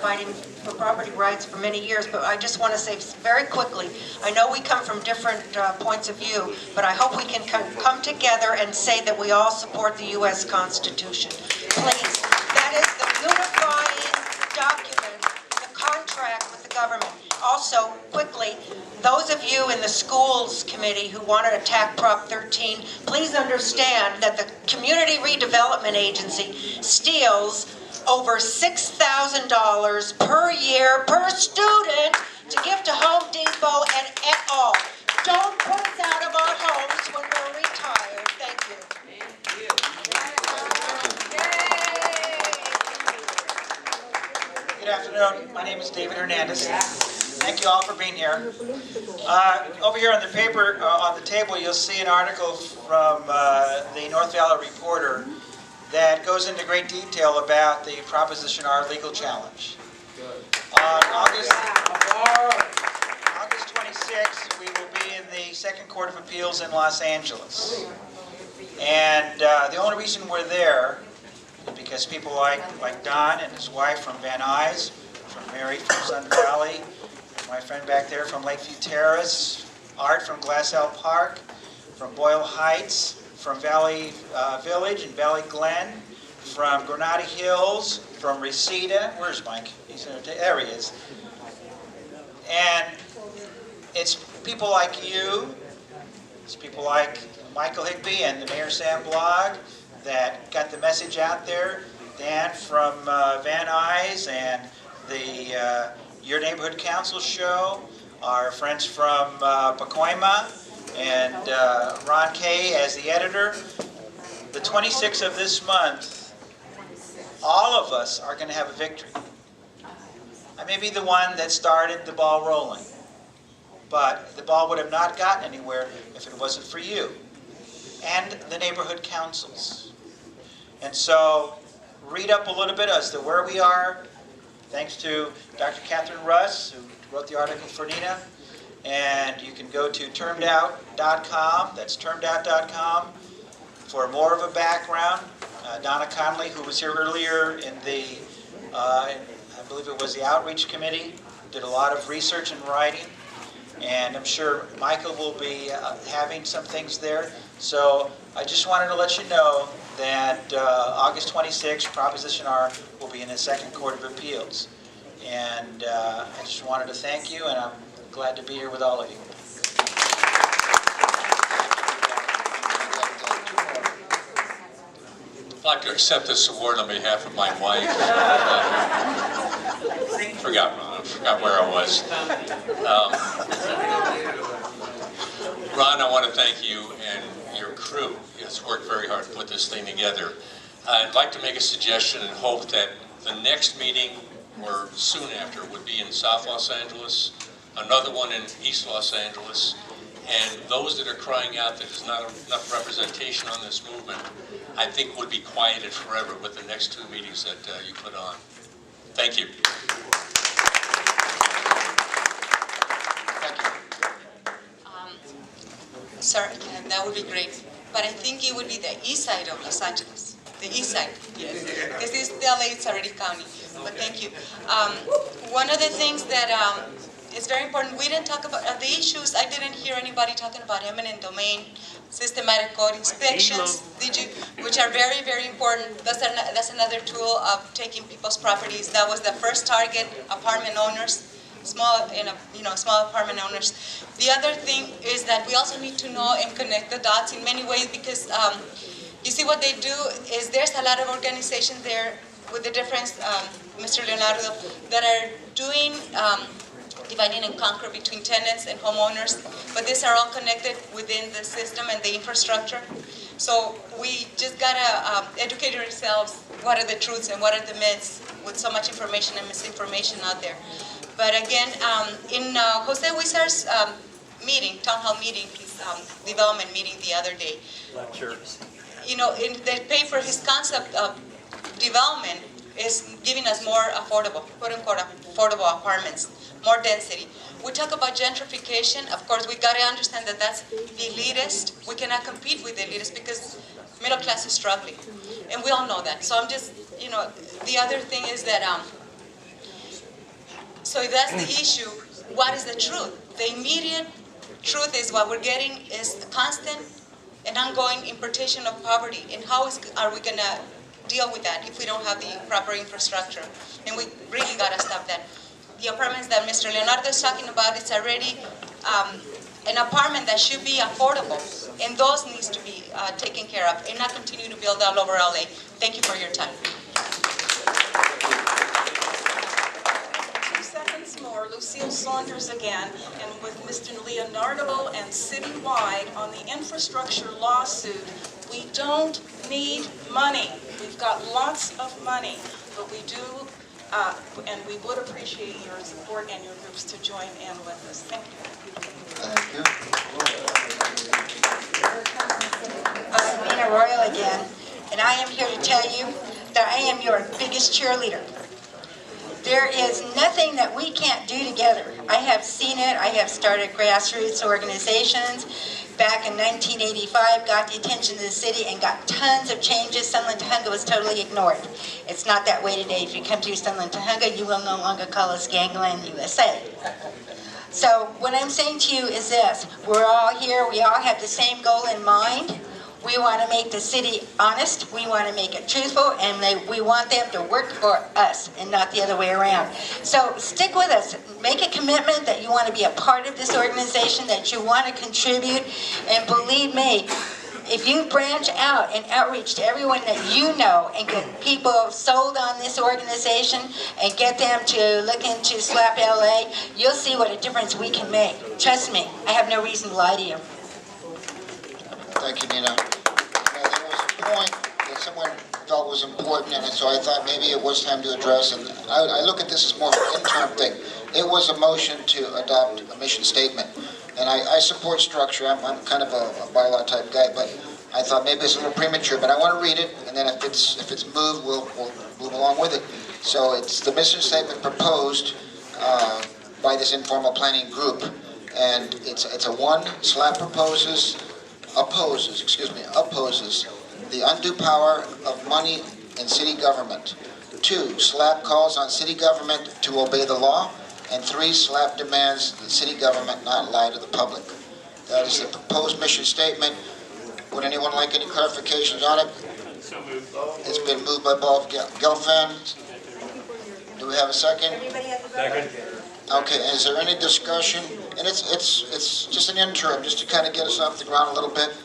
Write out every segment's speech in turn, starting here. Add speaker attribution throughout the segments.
Speaker 1: fighting for property rights for many years, but I just want to say very quickly, I know we come from different points of view, but I hope we can come together and say that we all support the U.S. Constitution. Please. That is the unifying document, the contract with the government. Also, quickly, those of you in the schools committee who want to attack Prop 13, please understand that the Community Redevelopment Agency steals over $6,000 per year per student to give to Home Depot and et al. Don't put us out of our homes when we're retired. Thank you.
Speaker 2: Good afternoon. My name is David Hernandez. Thank you all for being here. Over here on the paper, on the table, you'll see an article from the North Valley Reporter that goes into great detail about the Proposition R legal challenge. On August 26th, we will be in the Second Court of Appeals in Los Angeles. And the only reason we're there is because people like Don and his wife from Van Nuys, from Mary from Sun Valley, my friend back there from Lakeview Terrace, Art from Glassell Park, from Boyle Heights, from Valley Village and Valley Glen, from Granada Hills, from Reseda. Where's Mike? There he is. And it's people like you, it's people like Michael Higbee and the Mayor Sam blog that got the message out there. Dan from Van Nuys and the Your Neighborhood Council show, our friends from Pacoima, and Ron Kay as the editor. The 26th of this month, all of us are going to have a victory. I may be the one that started the ball rolling, but the ball would have not gotten anywhere if it wasn't for you and the neighborhood councils. And so, read up a little bit as to where we are. Thanks to Dr. Catherine Russ, who wrote the article for Nina. And you can go to termedout.com, that's termedout.com, for more of a background. Donna Connolly, who was here earlier in the, I believe it was the Outreach Committee, did a lot of research and writing. And I'm sure Michael will be having some things there. So I just wanted to let you know that August 26th, Proposition R will be in the Second Court of Appeals. And I just wanted to thank you, and I'm glad to be here with all of you.
Speaker 3: I'd like to accept this award on behalf of my wife. Forgot where I was. Ron, I want to thank you and your crew. It's worked very hard to put this thing together. I'd like to make a suggestion and hope that the next meeting, or soon after, would be in South Los Angeles, another one in East Los Angeles, and those that are crying out that there's not enough representation on this movement, I think would be quieted forever with the next two meetings that you put on. Thank you.
Speaker 4: Sir, that would be great. But I think it would be the east side of Los Angeles. The east side. Yes. Because this LA, it's already county. But thank you. One of the things that is very important, we didn't talk about the issues. I didn't hear anybody talking about eminent domain, systematic code inspections, did you? Which are very, very important. That's another tool of taking people's properties. That was the first target, apartment owners. Small apartment owners. The other thing is that we also need to know and connect the dots in many ways, because you see what they do is there's a lot of organizations there with the difference, Mr. Leonardo, that are doing dividing and conquer between tenants and homeowners, but these are all connected within the system and the infrastructure. So we just gotta educate ourselves what are the truths and what are the myths with so much information and misinformation out there. But again, in Jose Huizar's meeting, town hall meeting, his development meeting the other day, you know, in the paper, his concept of development is giving us more affordable, quote-unquote, affordable apartments, more density. We talk about gentrification. Of course, we got to understand that that's elitist. We cannot compete with the elitists because middle class is struggling, and we all know that. So I'm just, you know, the other thing is that So if that's the issue, what is the truth? The immediate truth is what we're getting is the constant and ongoing importation of poverty. And how are we going to deal with that if we don't have the proper infrastructure? And we really got to stop that. The apartments that Mr. Leonardo is talking about, it's already an apartment that should be affordable. And those needs to be taken care of and not continue to build all over LA. Thank you for your time.
Speaker 5: 2 seconds more, Lucille Saunders again, and with Mr. Leonardo and citywide on the infrastructure lawsuit, we don't need money. We've got lots of money, but we do, and we would appreciate your support and your groups to join in with us. Thank you.
Speaker 6: Thank you.
Speaker 1: I'm Nina Royal again, and I am here to tell you that I am your biggest cheerleader. There is nothing that we can't do together. I have seen it. I have started grassroots organizations. Back in 1985, got the attention of the city and got tons of changes. Sunland Tujunga was totally ignored. It's not that way today. If you come to Sunland Tujunga, you will no longer call us Gangland USA. So what I'm saying to you is this. We're all here. We all have the same goal in mind. We want to make the city honest, we want to make it truthful, and we want them to work for us and not the other way around. So stick with us. Make a commitment that you want to be a part of this organization, that you want to contribute, and believe me, if you branch out and outreach to everyone that you know and get people sold on this organization and get them to look into SLAP LA, you'll see what a difference we can make. Trust me, I have no reason to lie to you.
Speaker 6: Thank you, Nina. There was a point that someone felt was important, and so I thought maybe it was time to address, and I look at this as more of an interim thing. It was a motion to adopt a mission statement, and I support structure. I'm kind of a bylaw type guy, but I thought maybe it's a little premature, but I want to read it, and then if it's moved, we'll move along with it. So it's the mission statement proposed by this informal planning group, and it's a one. SLAP opposes the undue power of money in city government. 2, SLAP calls on city government to obey the law. And 3, SLAP demands that city government not lie to the public. That is the proposed mission statement. Would anyone like any clarifications on it?
Speaker 7: So moved.
Speaker 6: It's been moved by Bob Gelfand. Do we have a second?
Speaker 7: Second.
Speaker 6: Okay, is there any discussion? And it's just an interim, just to kind of get us off the ground a little bit.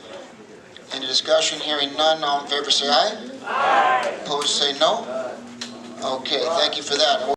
Speaker 6: Any discussion? Hearing none, all in favor say aye. Aye. Opposed say no. Okay, thank you for that.